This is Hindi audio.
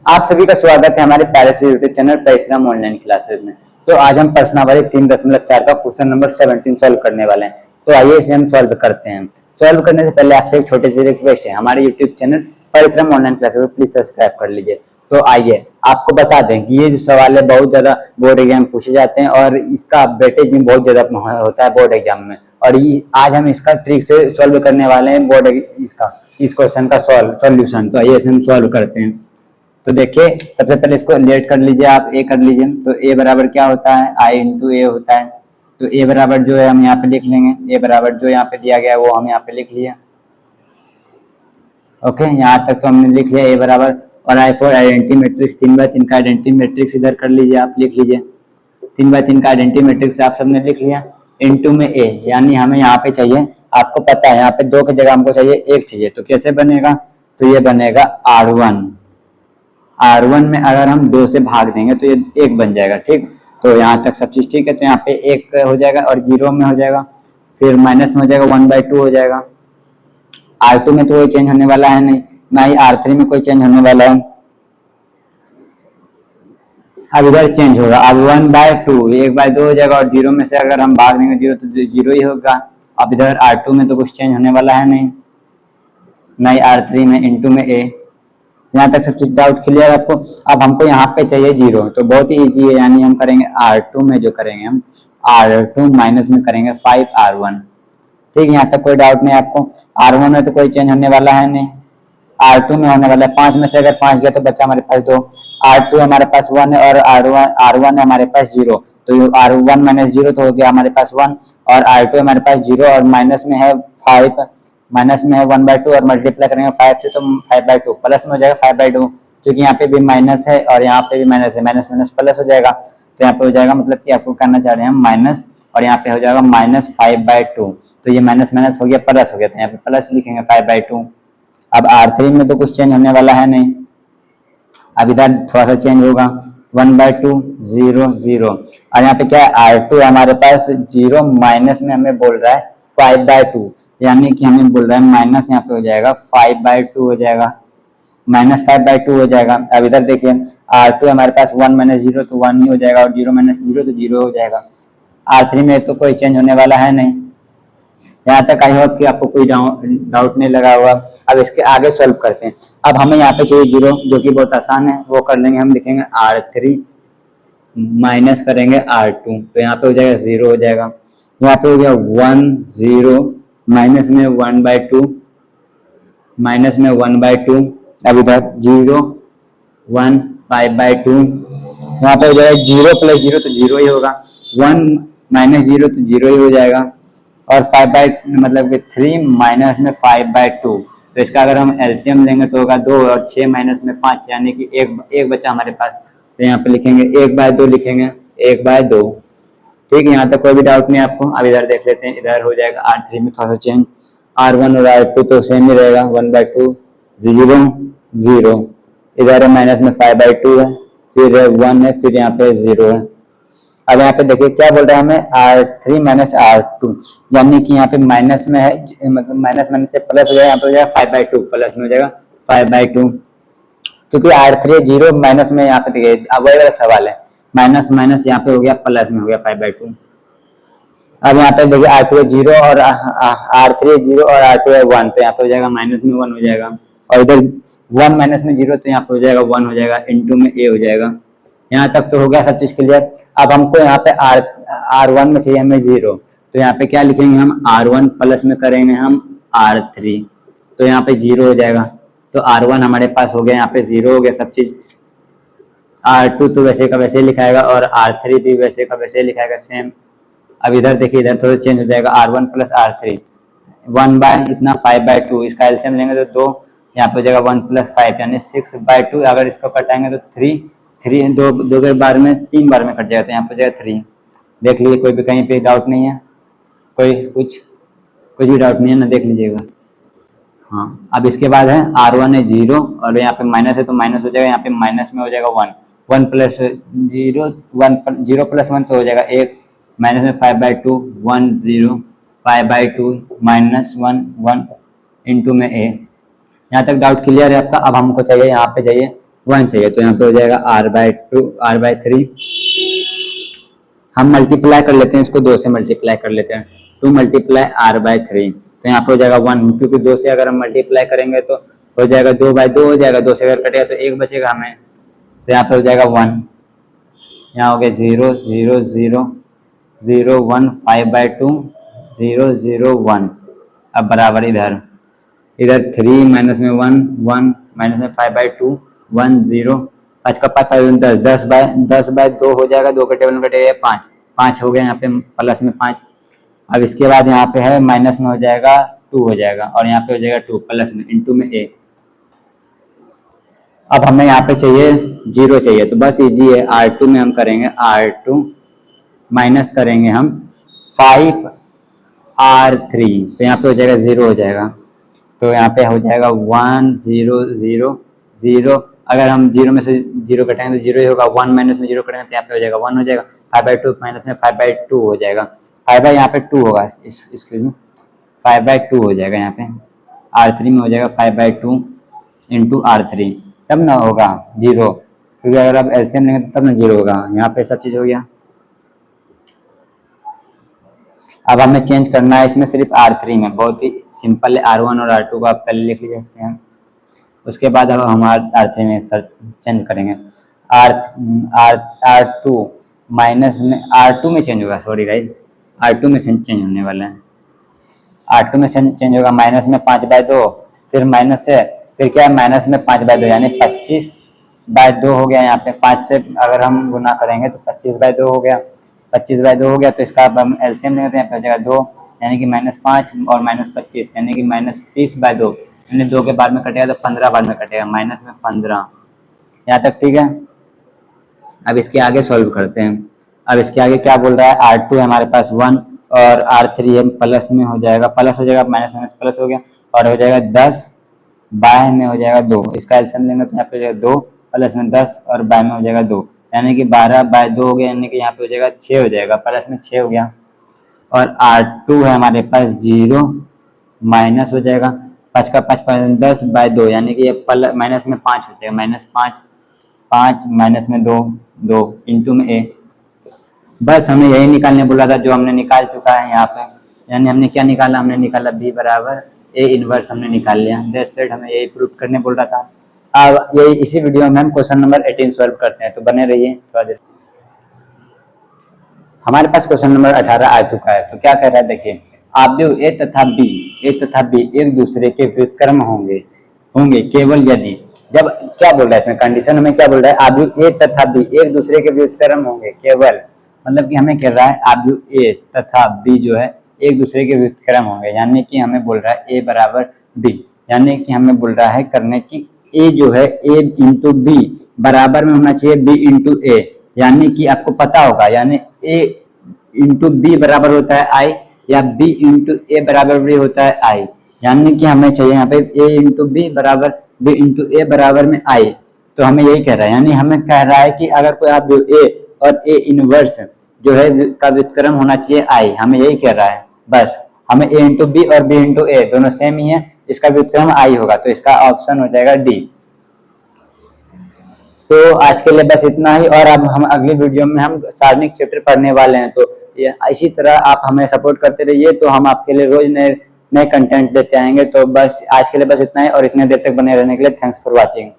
आप सभी का स्वागत है हमारे प्यारे से यूट्यूब चैनल परिश्रम ऑनलाइन क्लासेस में। तो आज हम प्रश्नावली 3.4 का क्वेश्चन नंबर 17 सॉल्व करने वाले हैं। तो आइए इसे हम सॉल्व करते हैं। सॉल्व करने से पहले आपसे एक छोटी सी रिक्वेस्ट है, हमारे यूट्यूब चैनल परिश्रम ऑनलाइन क्लासेस को प्लीज सब्सक्राइब कर लीजिए। तो आइए आपको बता दें कि ये जो सवाल है बहुत ज्यादा बोर्ड एग्जाम पूछे जाते हैं और इसका वेटेज भी बहुत ज्यादा होता है बोर्ड एग्जाम में। और आज हम इसका ट्रिक से सॉल्व करने वाले हैं बोर्ड इस क्वेश्चन का सॉल्यूशन। तो आइए इसे हम सॉल्व करते हैं। तो देखिए सबसे पहले इसको लेट कर लीजिए, आप ए कर लीजिए। तो ए बराबर क्या होता है, आई इंटू ए होता है। तो ए बराबर जो है हम यहाँ पे लिख लेंगे, ए बराबर जो यहाँ पे दिया गया है वो हम यहाँ पे लिख लिया। ओके, यहाँ तक तो हमने लिख लिया ए बराबर। और I for identity matrix 3x3 का आइडेंटिटी मैट्रिक्स इधर कर लीजिए, आप लिख लीजिए 3x3 का आइडेंटिटी मैट्रिक्स आप सबने लिख लिया। इनटू में ए, यानी हमें यहाँ पे चाहिए, आपको पता है यहाँ पे 2 की जगह हमको चाहिए 1 चाहिए। तो कैसे बनेगा, तो ये बनेगा R1 में अगर हम 2 से भाग देंगे तो ये 1 बन जाएगा। ठीक, तो यहाँ तक सब चीज ठीक है। तो यहाँ पे 1 हो जाएगा और 0 में हो जाएगा, फिर माइनस में हो जाएगा 1/2 हो जाएगा। R2 में तो कोई चेंज होने वाला है नहीं, ना ही R3 में कोई चेंज होने वाला है। अब इधर चेंज होगा, अब 1/2 1/2 हो जाएगा और 0 में से अगर हम भाग देंगे 0 तो 0 ही होगा। अब इधर R2 में तो कुछ चेंज होने वाला है नहीं, ना ही R3 में। इंटू में ए, यहाँ तक सब चीज डाउट क्लियर है आपको। अब हमको यहाँ पे चाहिए 0, तो बहुत ही इजी है, यानी हम करेंगे R2 में जो करेंगे हम R2 माइनस में करेंगे 5R1। ठीक है, यहाँ तक कोई डाउट नहीं आपको। R1 में तो कोई चेंज होने वाला है नहीं, R2 में होने वाला है। 5 में से अगर 5 गया तो बच्चा हमारे पास 2। R2 हमारे पास 1 है और R1 है हमारे पास 0। तो R1 माइनस 0 तो हो गया हमारे पास 1, और R2 हमारे पास 0 और माइनस में है 5, माइनस में है 1/2 और मल्टीप्लाई करेंगे 5 से तो 5/2, प्लस में हो जाएगा 5/2, क्योंकि यहाँ पे भी माइनस है और यहाँ पे भी माइनस है, माइनस माइनस प्लस हो जाएगा। तो यहाँ पे हो जाएगा, मतलब कि आपको करना चाह रहे हैं हम माइनस, और यहाँ पे हो जाएगा -5/2। तो ये माइनस माइनस हो गया प्लस हो गया, तो यहाँ पे प्लस लिखेंगे 5/2। अब R3 में तो कुछ चेंज होने वाला है नहीं, अब इधर थोड़ा सा चेंज होगा 1/2 0 0। और यहाँ पे क्या है, R2 हमारे पास 0 माइनस में हमें बोल रहा है 5/2, यानी कि हमें बोल रहा है माइनस, यहाँ पे हो जाएगा 5/2 हो जाएगा, -5/2 हो जाएगा। अब इधर देखिए R2 हमारे पास 1 - 0 तो 1 ही हो जाएगा, और 0 - 0 तो 0 हो जाएगा। R3 में तो कोई चेंज होने वाला है नहीं। यहाँ तक आई होप कि आपको कोई डाउट नहीं लगा हुआ। अब इसके आगे सॉल्व करते हैं। अब हमें यहाँ पे चाहिए 0, जो कि बहुत आसान है, वो कर लेंगे। हम लिखेंगे R3 माइनस करेंगे R2, तो यहाँ पे हो जाएगा 0 हो जाएगा। यहाँ पे हो गया 1 0 माइनस में 1/2, माइनस में 1/2। अब इधर 0 1 5/2, यहाँ पे हो जाएगा 0 + 0 तो 0 ही होगा, 1 - 0 तो 0 ही हो जाएगा, और 5/2 मतलब कि 3 माइनस में 5/2। तो इसका अगर हम एलसीएम लेंगे तो होगा 2 और 6 माइनस में 5, यानी कि एक बचा हमारे पास। तो यहाँ पे लिखेंगे 1/2 लिखेंगे 1/2। ठीक है, यहाँ तक कोई भी डाउट नहीं आपको। अब इधर देख लेते हैं, इधर हो जाएगा R3 में थोड़ा सा चेंज, R1 और R2 तो सेम ही रहेगा, 1/2 0 0। इधर माइनस में 5/2 है, फिर 1 है, फिर यहाँ पे 0 है। अब यहाँ पे देखिए क्या बोल रहा है हमें, R3 माइनस R2, यानी कि यहाँ पे माइनस में है, मतलब माइनस माइनस से प्लस हो जाएगा, यहाँ पे हो जाएगा 5/2, प्लस में हो जाएगा 5/2, क्योंकि R3 0 माइनस में। यहाँ पे देखिए अब वही वाला सवाल है, माइनस माइनस यहाँ पे हो गया प्लस में हो गया 5/2। अब यहाँ पे देखिए R2 है 0 और R3 है 0 और R2 है 1, तो यहाँ पे हो जाएगा माइनस में 1 हो जाएगा, और इधर 1 माइनस में 0 तो यहाँ पे हो जाएगा 1 हो जाएगा, इंटू में ए हो जाएगा। यहाँ तक तो हो गया सब चीज क्लियर। अब हमको यहाँ पे R1 में चाहिए हमें 0, तो यहाँ पे क्या लिखेंगे हम, R1 प्लस में करेंगे हम R3, तो यहाँ पे 0 हो जाएगा। तो R1 हमारे पास हो गया, यहाँ पे 0 हो गया सब चीज। R2 तो वैसे का वैसे लिखाएगा और R3 भी वैसे का वैसे लिखाएगा सेम। अब इधर देखिए, इधर थोड़ा चेंज हो जाएगा, R1 + R3 5/2, इसका एलसीएम लेंगे तो 2, यहाँ पे हो जाएगा 1 + 5 यानी 6/2। अगर इसको कटाएंगे तो 3 दो बार में 3 बार में कट जाएगा, तो यहाँ पे हो जाएगा 3। देख लीजिए, कोई भी कहीं पे डाउट नहीं है, कुछ भी डाउट नहीं है ना, देख लीजिएगा। हाँ, अब इसके बाद है R1 है 0 और यहाँ पे माइनस है तो माइनस हो जाएगा, यहाँ पे माइनस में हो जाएगा 1 1 + 0 0 + 1 तो हो जाएगा 1, माइनस में 5/2 1 0 5/2 -1 1 इंटू में ए। यहाँ तक डाउट क्लियर है आपका। अब हमको चाहिए यहाँ पे चाहिए 1 चाहिए, तो यहाँ पे हो जाएगा r/3। हम मल्टीप्लाई कर लेते हैं, इसको 2 से मल्टीप्लाई कर लेते हैं, 2 मल्टीप्लाई r/3, तो यहाँ पे हो जाएगा 1, क्योंकि 2 से अगर हम मल्टीप्लाई करेंगे तो हो जाएगा 2/2 हो जाएगा, 2 से अगर कटेगा तो 1 बचेगा हमें, तो यहाँ पे हो जाएगा 1, यहाँ हो गया 0 0 0 0 1 5/2 0 0 1। अब बराबर इधर 3 माइनस में 1 1 माइनस में 5/2 1 0, 5 का 5 10 10/2 हो जाएगा, 2 का टेबल में कटेगा 5 5 हो गया यहाँ पे प्लस में 5। अब इसके बाद यहाँ पे है माइनस में हो जाएगा 2 हो जाएगा, और यहाँ पे हो जाएगा 2 प्लस में इंटू में a। अब हमें यहाँ पे चाहिए 0 चाहिए, तो बस इजी है, r2 में हम करेंगे r2 माइनस करेंगे हम 5r3, तो यहाँ पे हो जाएगा 0 हो जाएगा, तो यहाँ पे हो जाएगा 1 0 0 0। अगर हम 0 में से 0 कटेंगे तो 0 ही होगा, 1 माइनस में 0 कटेंगे तो यहाँ पे हो जाएगा 1 हो जाएगा, 5/2 माइनस में 5/2 हो जाएगा, 5 यहाँ पे 2 होगा, एक्सक्यूज मी 5/2 हो जाएगा, यहाँ पे r3 में हो जाएगा 5/2 इंटू r3, तब ना होगा 0, क्योंकि अगर आप एलसीएम लेंगे तब ना 0 होगा। यहाँ पे सब चीज़ हो गया। अब हमें चेंज करना है इसमें सिर्फ r3 में, बहुत ही सिंपल है, r1 और r2 को आप पहले लिख लीजिए सेम, उसके बाद अब हम r3 में सर चेंज करेंगे, r2 माइनस में r2 में चेंज होगा, सॉरी गाइस, r2 में चेंज होने वाला है, r2 में चेंज होगा माइनस में 5/2, फिर माइनस से फिर क्या है माइनस में 5/2 यानी 25/2 हो गया। यहाँ पे 5 से अगर हम गुना करेंगे तो 25/2 हो गया, 25/2 हो गया, तो इसका अब हम एलसीएम लेते हैं, जगह 2 यानी कि -5 और -25 यानी कि -30/2, यानी 2 के बाद में कटेगा तो 15 बाद में कटेगा, माइनस में 15। यहाँ तक ठीक है। अब इसके आगे सॉल्व करते हैं। अब इसके आगे क्या बोल रहा है, r2 है हमारे पास 1 और r3 है प्लस में हो जाएगा, प्लस हो जाएगा, माइनस माइनस प्लस हो गया, और हो जाएगा 10 बाय में हो जाएगा 2, इसका एलसीएम लेंगे तो यहाँ पे हो जाएगा 2 प्लस में 10 और बाय में हो जाएगा 2, यानी कि 12/2 हो गया, यानी कि यहाँ पे हो जाएगा 6 हो जाएगा, प्लस में 6 हो गया। और r2 है हमारे पास 0 माइनस हो जाएगा, 5 का 5 10/2 यानी कि ये माइनस में 5 हो जाएगा, -5 5 माइनस में 2 2 इंटू में a। बस हमें यही निकालने बोला था जो हमने निकाल चुका है यहाँ पे, यानी हमने क्या निकाला, हमने निकाला b बराबर a इनवर्स हमने निकाल लिया। दैट्स इट, हमें यही प्रूव करने बोल रहा था। अब यही इसी वीडियो में हम क्वेश्चन नंबर 18 सॉल्व करते हैं, तो बने रहिए थोड़ा देर। हमारे पास क्वेश्चन नंबर 18 आ चुका है, तो क्या कह रहा है देखिए, आव्यूह a तथा b एक दूसरे के व्युत्क्रम होंगे केवल यदि, जब क्या बोल रहा है इसमें कंडीशन हमें क्या बोल रहा है, आव्यूह a तथा b एक दूसरे के व्युत्क्रम होंगे केवल, मतलब कि हमें कह रहा है आव्यूह a तथा b जो है एक दूसरे के व्युत्क्रम होंगे, यानी कि हमें बोल रहा है a बराबर b, यानी कि हमें बोल रहा है करने की a जो है a इंटू b बराबर में होना चाहिए b इंटू a, यानी कि आपको पता होगा, यानी a इंटू b बराबर होता है i या b इंटू a बराबर भी होता है i, यानी कि हमें चाहिए यहाँ पे a इंटू b बराबर b इंटू a बराबर में i, तो हमें यही कह रहा है, यानी हमें कह रहा है कि अगर कोई आप a और a इनवर्स जो है का व्युत्क्रम होना चाहिए i, हमें यही कह रहा है। बस हमें a इंटू b और b इंटू a दोनों सेम ही है, इसका व्युत्क्रम i होगा, तो इसका ऑप्शन हो जाएगा डी। तो आज के लिए बस इतना ही, और अब हम अगली वीडियो में हम सारणिक चैप्टर पढ़ने वाले हैं, तो इसी तरह आप हमें सपोर्ट करते रहिए, तो हम आपके लिए रोज नए कंटेंट देते आएंगे। तो बस आज के लिए बस इतना ही, और इतने देर तक बने रहने के लिए थैंक्स फॉर वॉचिंग।